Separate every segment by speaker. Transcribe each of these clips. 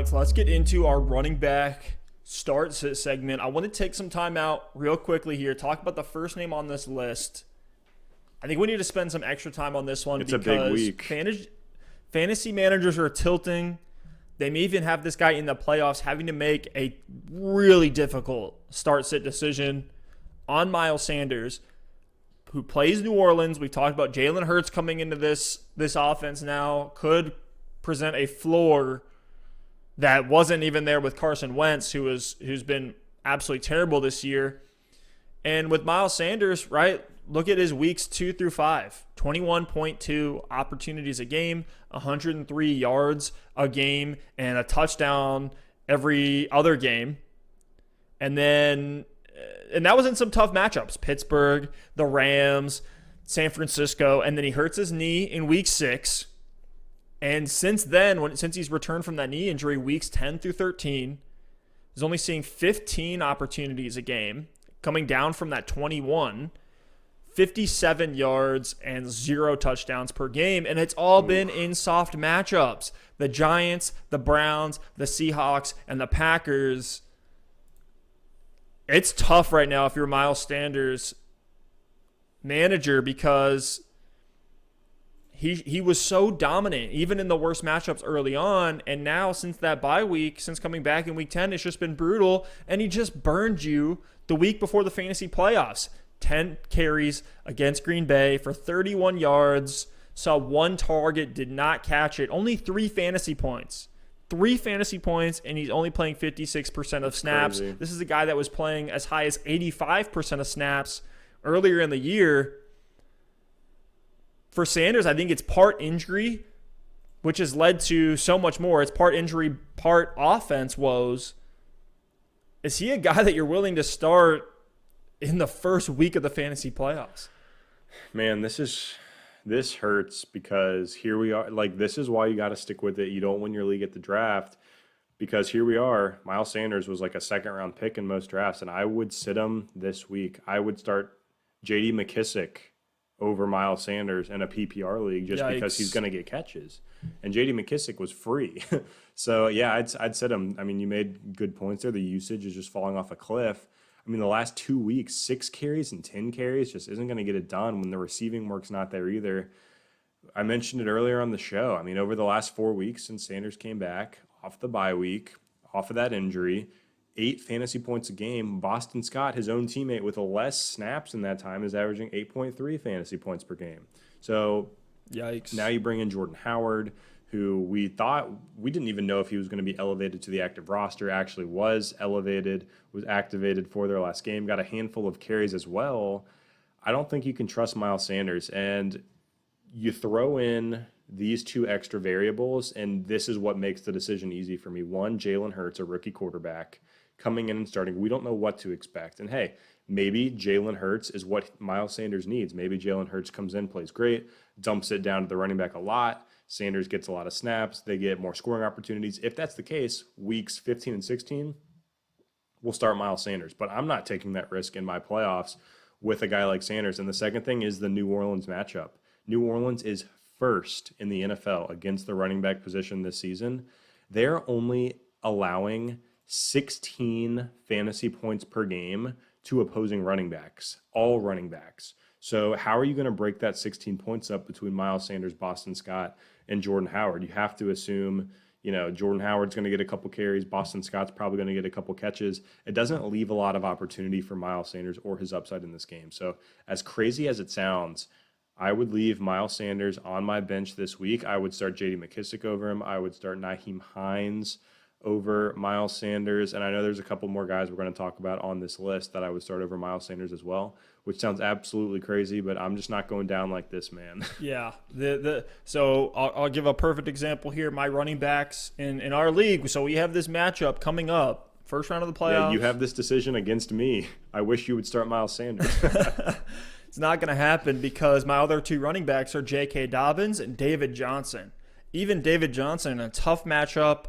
Speaker 1: Alex, let's get into our running back start sit segment. I want to take some time out real quickly here, talk about the first name on this list. I think we need to spend some extra time on this one
Speaker 2: it's a big week.
Speaker 1: Fantasy managers are tilting. They may even have this guy in the playoffs having to make a really difficult start-sit decision on Miles Sanders, who plays New Orleans. We talked about Jalen Hurts coming into this offense now, could present a floor that wasn't even there with Carson Wentz, who's been absolutely terrible this year. And with Miles Sanders, right, look at his weeks 2 through 5. 21.2 opportunities a game, 103 yards a game, and a touchdown every other game. And that was in some tough matchups. Pittsburgh, the Rams, San Francisco, and then he hurts his knee in week 6. And since then, since he's returned from that knee injury, weeks 10 through 13, he's only seeing 15 opportunities a game, coming down from that 21, 57 yards and 0 touchdowns per game. And it's all been in soft matchups. The Giants, the Browns, the Seahawks, and the Packers. It's tough right now if you're Miles Sanders' manager, because he was so dominant, even in the worst matchups early on. And now, since that bye week, since coming back in week 10, it's just been brutal. And he just burned you the week before the fantasy playoffs. 10 carries against Green Bay for 31 yards, saw 1 target, did not catch it. Only 3 fantasy points. 3 fantasy points, and he's only playing 56% of snaps.
Speaker 2: Crazy.
Speaker 1: This is a guy that was playing as high as 85% of snaps earlier in the year. For Sanders, I think it's part injury, which has led to so much more. It's part injury, part offense woes. Is he a guy that you're willing to start in the first week of the fantasy playoffs?
Speaker 2: Man, this hurts, because here we are. Like, this is why you got to stick with it. You don't win your league at the draft, because here we are. Miles Sanders was like a second-round pick in most drafts, and I would sit him this week. I would start J.D. McKissic over Miles Sanders in a PPR league just because he's going to get catches. And J.D. McKissic was free. So, yeah, I'd sit him. I mean, you made good points there. The usage is just falling off a cliff. I mean, the last 2 weeks, 6 carries and 10 carries just isn't going to get it done when the receiving work's not there either. I mentioned it earlier on the show. I mean, over the last 4 weeks since Sanders came back off the bye week, off of that injury, 8 fantasy points a game. Boston Scott, his own teammate with less snaps in that time, is averaging 8.3 fantasy points per game. So
Speaker 1: Yikes.
Speaker 2: Now you bring in Jordan Howard, who we didn't even know if he was going to be elevated to the active roster, actually was elevated, was activated for their last game, got a handful of carries as well. I don't think you can trust Miles Sanders. And you throw in these 2 extra variables, and this is what makes the decision easy for me. One, Jalen Hurts, a rookie quarterback, coming in and starting. We don't know what to expect. And hey, maybe Jalen Hurts is what Miles Sanders needs. Maybe Jalen Hurts comes in, plays great, dumps it down to the running back a lot. Sanders gets a lot of snaps. They get more scoring opportunities. If that's the case, weeks 15 and 16, we'll start Miles Sanders. But I'm not taking that risk in my playoffs with a guy like Sanders. And the second thing is the New Orleans matchup. New Orleans is first in the NFL against the running back position this season. They're only allowing 16 fantasy points per game to opposing running backs, all running backs. So how are you going to break that 16 points up between Miles Sanders, Boston Scott, and Jordan Howard? You have to assume, Jordan Howard's going to get a couple carries. Boston Scott's probably going to get a couple catches. It doesn't leave a lot of opportunity for Miles Sanders or his upside in this game. So as crazy as it sounds, I would leave Miles Sanders on my bench this week. I would start J.D. McKissic over him. I would start Nyheim Hines over Miles Sanders. And I know there's a couple more guys we're going to talk about on this list that I would start over Miles Sanders as well, which sounds absolutely crazy, but I'm just not going down like this, man.
Speaker 1: Yeah. So I'll give a perfect example here. My running backs in our league. So we have this matchup coming up, first round of the playoffs.
Speaker 2: Yeah, you have this decision against me. I wish you would start Miles Sanders.
Speaker 1: It's not going to happen because my other 2 running backs are J.K. Dobbins and David Johnson. Even David Johnson in a tough matchup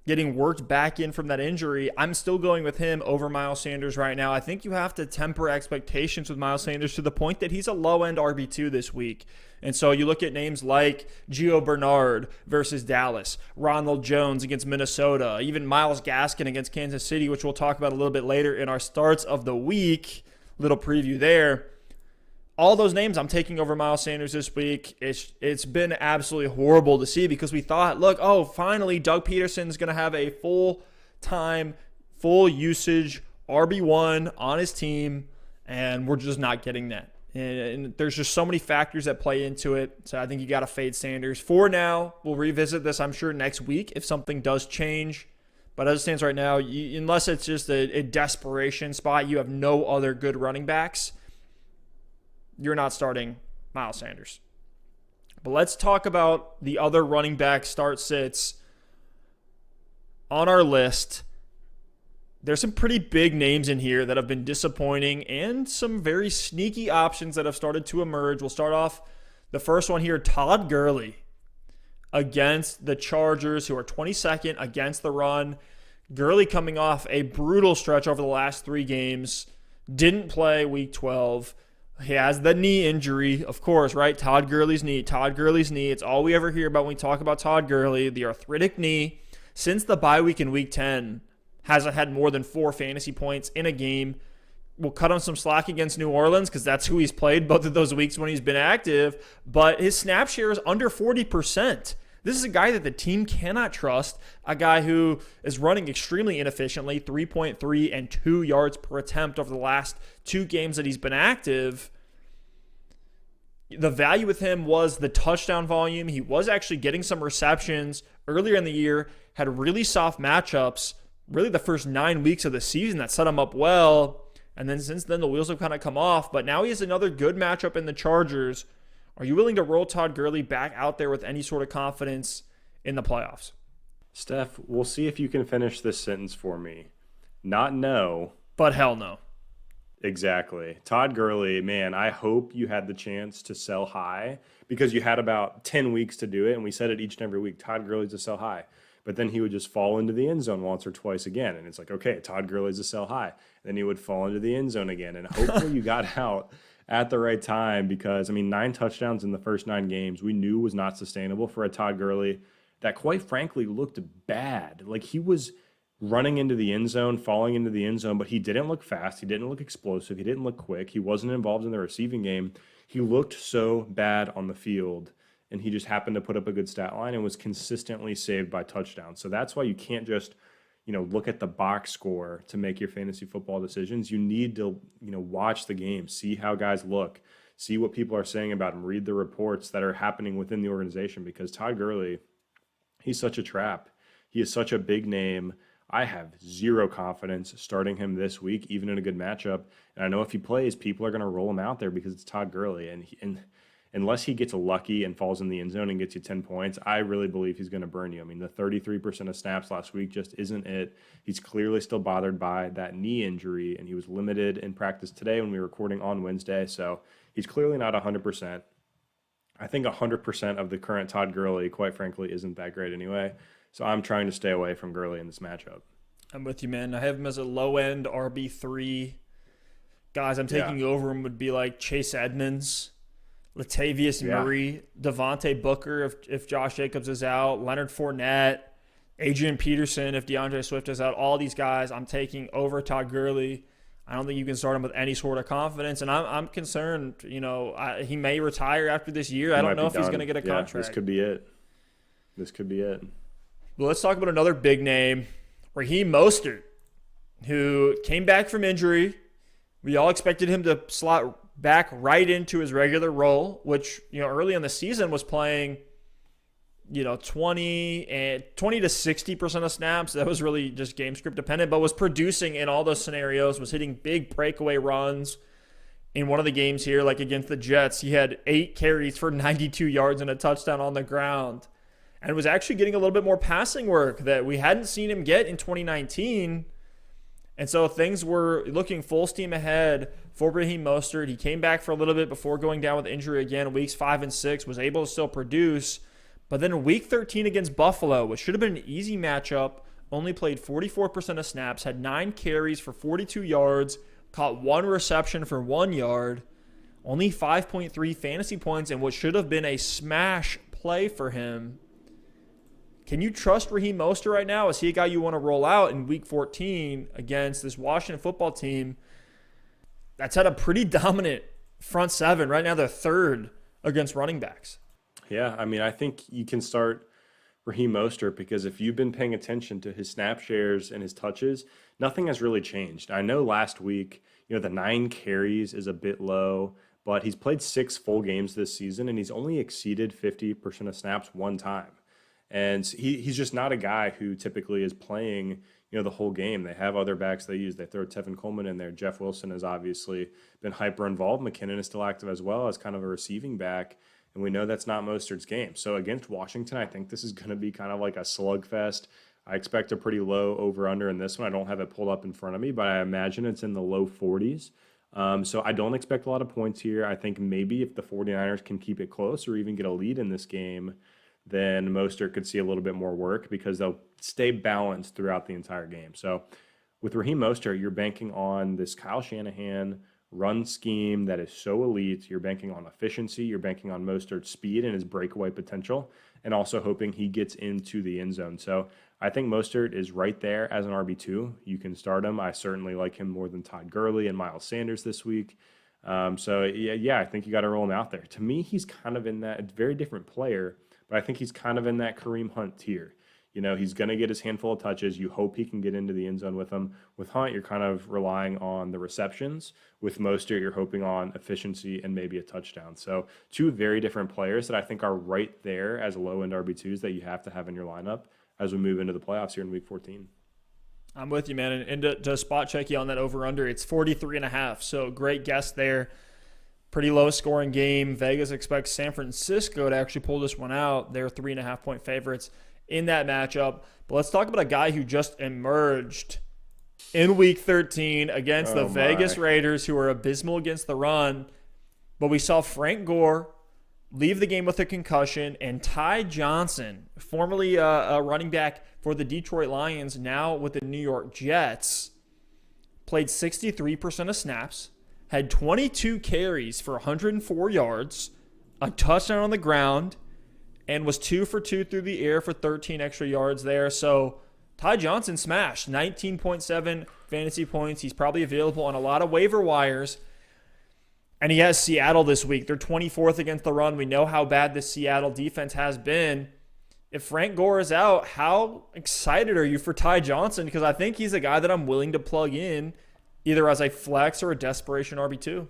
Speaker 1: getting worked back in from that injury. I'm still going with him over Miles Sanders right now. I think you have to temper expectations with Miles Sanders to the point that he's a low-end RB2 this week. And so you look at names like Gio Bernard versus Dallas, Ronald Jones against Minnesota, even Myles Gaskin against Kansas City, which we'll talk about a little bit later in our starts of the week. Little preview there. All those names I'm taking over Miles Sanders this week. It's been absolutely horrible to see because we thought, look, finally Doug Peterson's going to have a full-time, full-usage RB1 on his team, and we're just not getting that. And there's just so many factors that play into it. So I think you got to fade Sanders. For now, we'll revisit this, I'm sure, next week if something does change. But as it stands right now, unless it's just a desperation spot, you have no other good running backs, you're not starting Miles Sanders. But let's talk about the other running back start-sits on our list. There's some pretty big names in here that have been disappointing and some very sneaky options that have started to emerge. We'll start off the first one here, Todd Gurley against the Chargers, who are 22nd against the run. Gurley coming off a brutal stretch over the last 3 games. Didn't play week 12. He has the knee injury, of course, right? Todd Gurley's knee. It's all we ever hear about when we talk about Todd Gurley, the arthritic knee. Since the bye week in week 10, hasn't had more than 4 fantasy points in a game. We'll cut him some slack against New Orleans because that's who he's played both of those weeks when he's been active. But his snap share is under 40%. This is a guy that the team cannot trust, a guy who is running extremely inefficiently, 3.3 and 2 yards per attempt over the last 2 games that he's been active. The value with him was the touchdown volume. He was actually getting some receptions earlier in the year, had really soft matchups, really the first 9 weeks of the season that set him up well. And then since then, the wheels have kind of come off. But now he has another good matchup in the Chargers. Are you willing to roll Todd Gurley back out there with any sort of confidence in the playoffs?
Speaker 2: Steph, we'll see if you can finish this sentence for me. Not no.
Speaker 1: But hell no.
Speaker 2: Exactly. Todd Gurley, man, I hope you had the chance to sell high because you had about 10 weeks to do it. And we said it each and every week, Todd Gurley's a sell high. But then he would just fall into the end zone once or twice again. And it's like, okay, Todd Gurley's a sell high. Then he would fall into the end zone again. And hopefully you got out at the right time because, 9 touchdowns in the first 9 games we knew was not sustainable for a Todd Gurley that quite frankly looked bad. Like he was running into the end zone, falling into the end zone, but he didn't look fast. He didn't look explosive. He didn't look quick. He wasn't involved in the receiving game. He looked so bad on the field. And he just happened to put up a good stat line and was consistently saved by touchdowns. So that's why you can't just, look at the box score to make your fantasy football decisions. You need to, watch the game, see how guys look, see what people are saying about him, read the reports that are happening within the organization because Todd Gurley, he's such a trap. He is such a big name. I have zero confidence starting him this week, even in a good matchup. And I know if he plays, people are going to roll him out there because it's Todd Gurley. And unless he gets lucky and falls in the end zone and gets you 10 points, I really believe he's going to burn you. The 33% of snaps last week just isn't it. He's clearly still bothered by that knee injury, and he was limited in practice today when we were recording on Wednesday. So he's clearly not 100%. I think 100% of the current Todd Gurley, quite frankly, isn't that great anyway. So I'm trying to stay away from Gurley in this matchup.
Speaker 1: I'm with you, man. I have him as a low-end RB3. Guys, I'm taking over him would be like Chase Edmonds, Latavius Murray, Devontae Booker if Josh Jacobs is out, Leonard Fournette, Adrian Peterson if DeAndre Swift is out. All these guys I'm taking over Todd Gurley. I don't think you can start him with any sort of confidence, and I'm concerned. He may retire after this year. I don't know if he's going to get a contract.
Speaker 2: This could be it.
Speaker 1: Well, let's talk about another big name, Raheem Mostert, who came back from injury. We all expected him to slot back right into his regular role, which, early in the season was playing, 20 to 60% of snaps. That was really just game script dependent, but was producing in all those scenarios, was hitting big breakaway runs. In one of the games here, like against the Jets, he had 8 carries for 92 yards and a touchdown on the ground, and was actually getting a little bit more passing work that we hadn't seen him get in 2019. And so things were looking full steam ahead for Raheem Mostert. He came back for a little bit before going down with injury again. Weeks 5 and 6, was able to still produce. But then week 13 against Buffalo, which should have been an easy matchup only played 44% of snaps, had 9 carries for 42 yards, caught 1 reception for 1 yard, only 5.3 fantasy points in what should have been a smash play for him. Can you trust Raheem Mostert right now? Is he a guy you want to roll out in Week 14 against this Washington football team that's had a pretty dominant front seven? Right now they're third against running backs.
Speaker 2: Yeah, I mean, I think you can start Raheem Mostert because if you've been paying attention to his snap shares and his touches, nothing has really changed. I know last week, the 9 carries is a bit low, but he's played 6 full games this season, and he's only exceeded 50% of snaps one time. And he's just not a guy who typically is playing, the whole game. They have other backs they use. They throw Tevin Coleman in there. Jeff Wilson has obviously been hyper involved. McKinnon is still active as well as kind of a receiving back. And we know that's not Mostert's game. So against Washington, I think this is going to be kind of like a slugfest. I expect a pretty low over-under in this one. I don't have it pulled up in front of me, but I imagine it's in the low 40s. So I don't expect a lot of points here. I think maybe if the 49ers can keep it close or even get a lead in this game, then Mostert could see a little bit more work because they'll stay balanced throughout the entire game. So with Raheem Mostert, you're banking on this Kyle Shanahan run scheme that is so elite. You're banking on efficiency. You're banking on Mostert's speed and his breakaway potential, and also hoping he gets into the end zone. So I think Mostert is right there as an RB2. You can start him. I certainly like him more than Todd Gurley and Miles Sanders this week. So I think you got to roll him out there. To me, he's kind of in that very different player, but I think he's kind of in that Kareem Hunt tier. He's going to get his handful of touches. You hope he can get into the end zone with him. With Hunt, you're kind of relying on the receptions. With Mostert, you're hoping on efficiency and maybe a touchdown. So 2 very different players that I think are right there as low-end RB2s that you have to have in your lineup as we move into the playoffs here in Week 14.
Speaker 1: I'm with you, man. And to spot check you on that over-under, it's 43.5. So great guess there. Pretty low-scoring game. Vegas expects San Francisco to actually pull this one out. They're 3.5-point favorites in that matchup. But let's talk about a guy who just emerged in Week 13 against the Vegas Raiders, who are abysmal against the run. But we saw Frank Gore leave the game with a concussion, and Ty Johnson, formerly a running back for the Detroit Lions, now with the New York Jets, played 63% of snaps, had 22 carries for 104 yards, a touchdown on the ground, and was 2 for 2 through the air for 13 extra yards there. So Ty Johnson smashed 19.7 fantasy points. He's probably available on a lot of waiver wires. And he has Seattle this week. They're 24th against the run. We know how bad the Seattle defense has been. If Frank Gore is out, how excited are you for Ty Johnson? Because I think he's a guy that I'm willing to plug in either as a flex or a desperation RB2.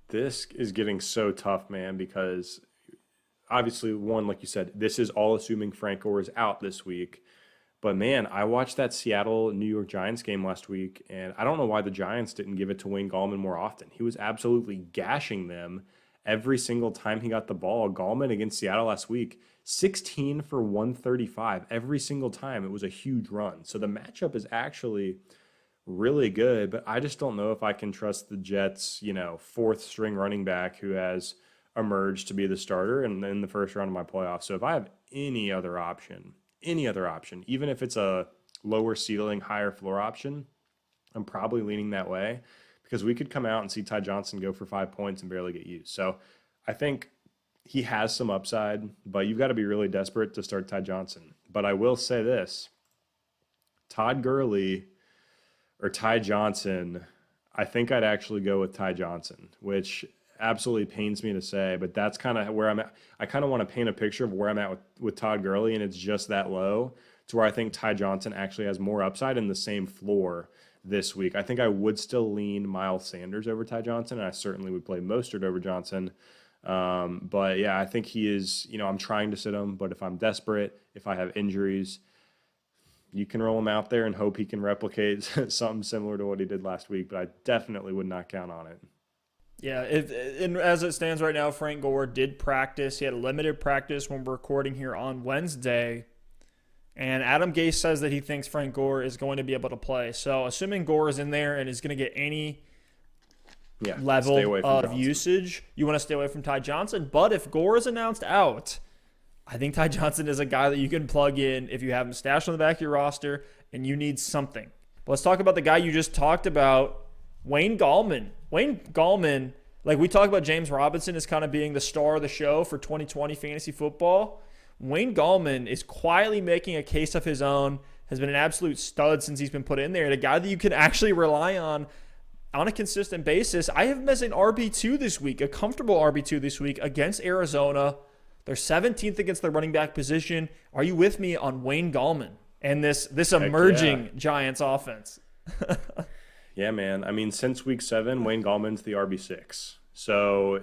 Speaker 2: This is getting so tough, man, because obviously, one, like you said, this is all assuming Frank Gore is out this week. But, man, I watched that Seattle-New York Giants game last week, and I don't know why the Giants didn't give it to Wayne Gallman more often. He was absolutely gashing them every single time he got the ball. Gallman against Seattle last week, 16 for 135 every single time. It was a huge run. So the matchup is actually really good, but I just don't know if I can trust the Jets, 4th-string running back who has emerged to be the starter and in the first round of my playoffs. So if I have any other option, even if it's a lower ceiling, higher floor option, I'm probably leaning that way because we could come out and see Ty Johnson go for 5 points and barely get used. So I think he has some upside, but you've got to be really desperate to start Ty Johnson. But I will say this, Todd Gurley or Ty Johnson, I think I'd actually go with Ty Johnson, which absolutely pains me to say, but that's kind of where I'm at. I kind of want to paint a picture of where I'm at with Todd Gurley, and it's just that low to where I think Ty Johnson actually has more upside in the same floor this week. I think I would still lean Miles Sanders over Ty Johnson, and I certainly would play Mostert over Johnson. But yeah, I think he is, I'm trying to sit him, but if I'm desperate, if I have injuries, you can roll him out there and hope he can replicate something similar to what he did last week, but I definitely would not count on it.
Speaker 1: Yeah, and as it stands right now, Frank Gore did practice. He had a limited practice when we're recording here on Wednesday. And Adam Gase says that he thinks Frank Gore is going to be able to play. So assuming Gore is in there and is going to get any level of usage, you want to stay away from Ty Johnson. But if Gore is announced out, I think Ty Johnson is a guy that you can plug in if you have him stashed on the back of your roster and you need something. But let's talk about the guy you just talked about, Wayne Gallman. Wayne Gallman, like we talk about James Robinson as kind of being the star of the show for 2020 fantasy football. Wayne Gallman is quietly making a case of his own, has been an absolute stud since he's been put in there, and a guy that you can actually rely on a consistent basis. I have him as an RB2 this week, a comfortable RB2 this week against Arizona. They're 17th against the running back position. Are you with me on Wayne Gallman and this emerging Giants offense?
Speaker 2: Yeah, man. I mean, since week 7, Wayne Gallman's the RB6. So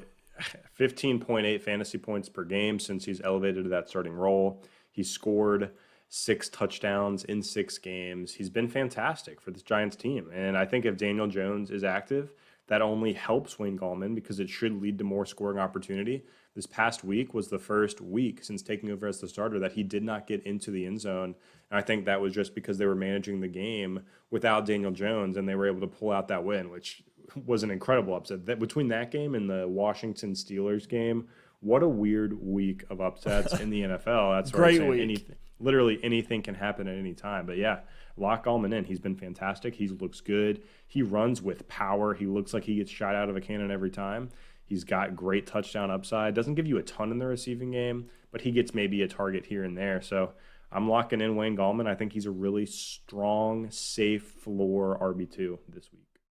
Speaker 2: 15.8 fantasy points per game since he's elevated to that starting role. He scored 6 touchdowns in 6 games. He's been fantastic for this Giants team. And I think if Daniel Jones is active, that only helps Wayne Gallman because it should lead to more scoring opportunity. This past week was the first week since taking over as the starter that he did not get into the end zone. And I think that was just because they were managing the game without Daniel Jones, and they were able to pull out that win, which was an incredible upset. Between that game and the Washington Steelers game, what a weird week of upsets in the NFL. That's
Speaker 1: Great week.
Speaker 2: Literally anything can happen at any time. But yeah, lock Gallman in. He's been fantastic. He looks good. He runs with power. He looks like he gets shot out of a cannon every time. He's got great touchdown upside. Doesn't give you a ton in the receiving game, but he gets maybe a target here and there. So I'm locking in Wayne Gallman. I think he's a really strong, safe floor RB2 this week.